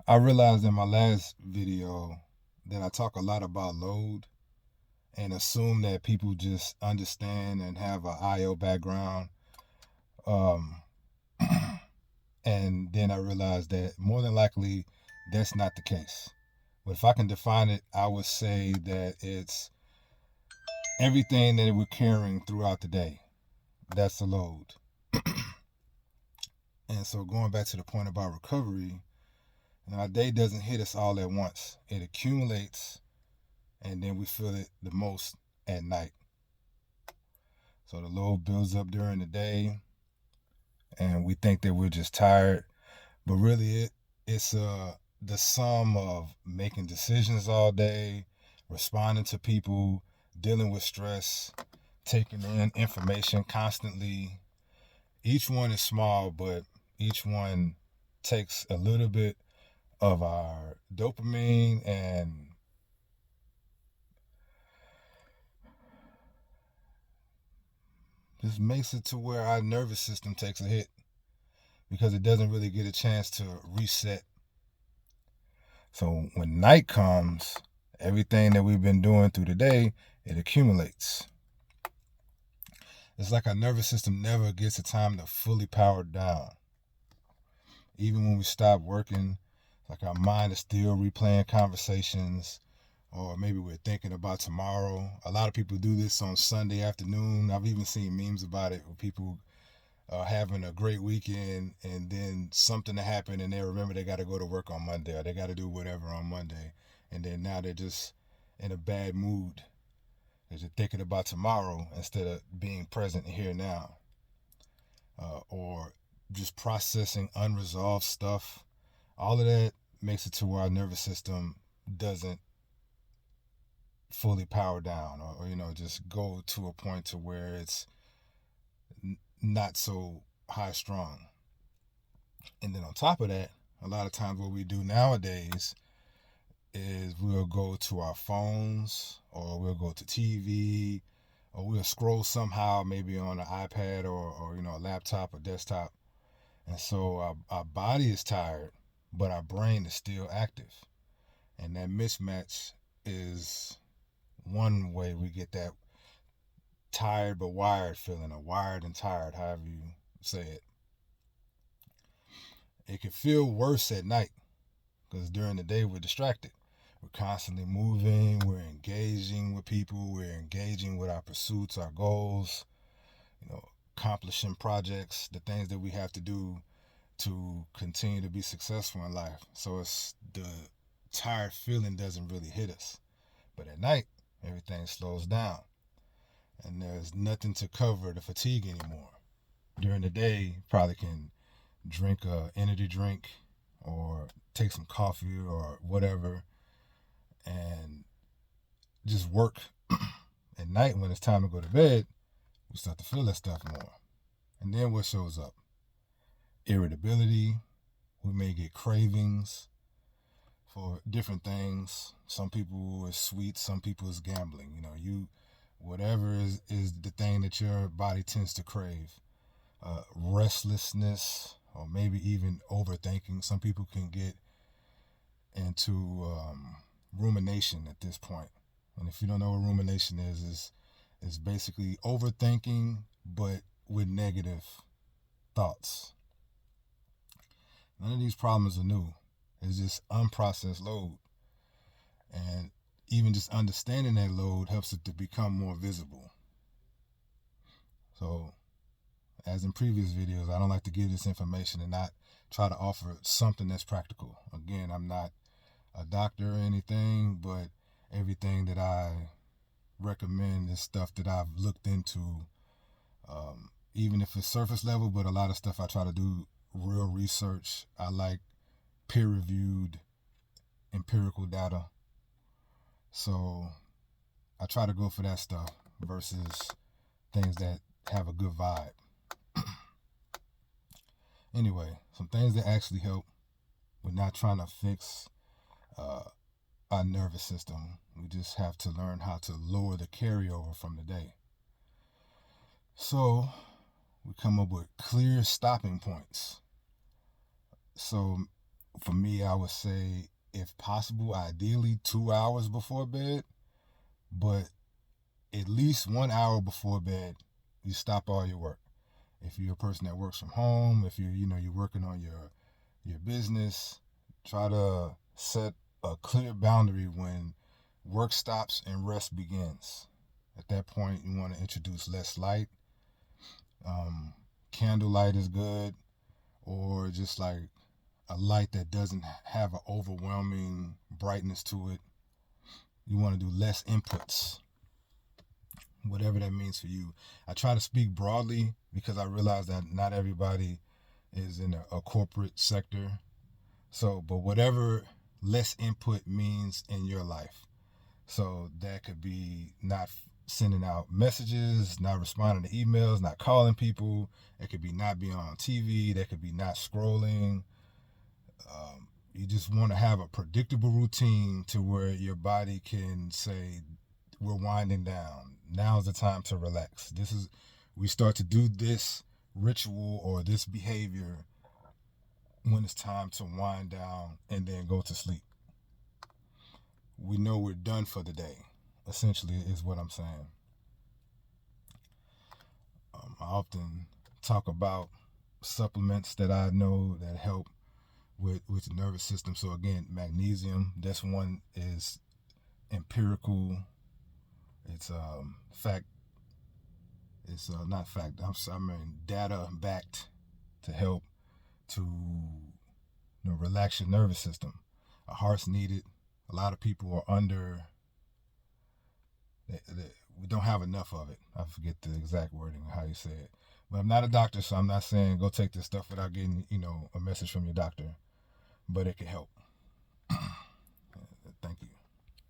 I realized in my last video that I talk a lot about load and assume that people just understand and have a IO background. Um, and then I realized that more than likely that's not the case. But if I can define it, I would say that it's everything that we're carrying throughout the day. That's the load. And so going back to the point about recovery, our day doesn't hit us all at once. It accumulates and then we feel it the most at night. So the load builds up during the day and we think that we're just tired, but really it's the sum of making decisions all day, responding to people, dealing with stress, taking in information constantly. Each one is small, but each one takes a little bit of our dopamine and just makes it to where our nervous system takes a hit because it doesn't really get a chance to reset. So when night comes, everything that we've been doing through the day, it accumulates. It's like our nervous system never gets a time to fully power down. Even when we stop working, like our mind is still replaying conversations, or maybe we're thinking about tomorrow. A lot of people do this on Sunday afternoon. I've even seen memes about it where people are having a great weekend and then something to happen and they remember they got to go to work on Monday or they got to do whatever on Monday. And then now they're just in a bad mood because they're thinking about tomorrow instead of being present here now, or just processing unresolved stuff. All of that makes it to where our nervous system doesn't fully power down or just go to a point to where it's not so high strung. And then on top of that, a lot of times what we do nowadays is we'll go to our phones or we'll go to TV or we'll scroll somehow maybe on an iPad or a laptop or desktop. And so our body is tired, but our brain is still active. And that mismatch is one way we get that tired but wired feeling, or wired and tired, however you say it. It can feel worse at night because during the day we're distracted. We're constantly moving, we're engaging with people, we're engaging with our pursuits, our goals, accomplishing projects, the things that we have to do to continue to be successful in life. So it's the tired feeling doesn't really hit us. But at night, everything slows down and there's nothing to cover the fatigue anymore. During the day, you probably can drink a energy drink or take some coffee or whatever and just work. At night when it's time to go to bed, we start to feel that stuff more. And then what shows up? Irritability. We may get cravings for different things. Some people is sweet, some people is gambling. Whatever is the thing that your body tends to crave. Restlessness or maybe even overthinking. Some people can get into rumination at this point. And if you don't know what rumination is basically overthinking, but with negative thoughts. None of these problems are new. It's just unprocessed load. And even just understanding that load helps it to become more visible. So, as in previous videos, I don't like to give this information and not try to offer something that's practical. Again, I'm not a doctor or anything, but everything that I recommend is stuff that I've looked into, even if it's surface level, but a lot of stuff I try to do real research. I like peer-reviewed empirical data. So I try to go for that stuff versus things that have a good vibe. Anyway, some things that actually help. We're not trying to fix our nervous system. We just have to learn how to lower the carryover from the day. So we come up with clear stopping points. So For me, I would say, if possible, ideally 2 hours before bed, but at least 1 hour before bed, you stop all your work. If you're a person that works from home, if you're working on your business, try to set a clear boundary when work stops and rest begins. At that point, you want to introduce less light. Um, Candlelight is good, or just like a light that doesn't have an overwhelming brightness to it. You want to do less inputs, whatever that means for you. I try to speak broadly because I realize that not everybody is in a corporate sector. So, but whatever less input means in your life. So that could be not sending out messages, not responding to emails, not calling people. It could be not being on TV. That could be not scrolling. You just want to have a predictable routine to where your body can say, we're winding down. Now's the time to relax. We start to do this ritual or this behavior when it's time to wind down and then go to sleep. We know we're done for the day, essentially, is what I'm saying. I often talk about supplements that I know that help with the nervous system. So again, magnesium, this one is empirical. It's fact. It's not fact. I mean data backed to help to relax your nervous system. A heart's needed. A lot of people are under. We don't have enough of it. I forget the exact wording of how you say it. But I'm not a doctor, so I'm not saying go take this stuff without getting a message from your doctor. But it can help.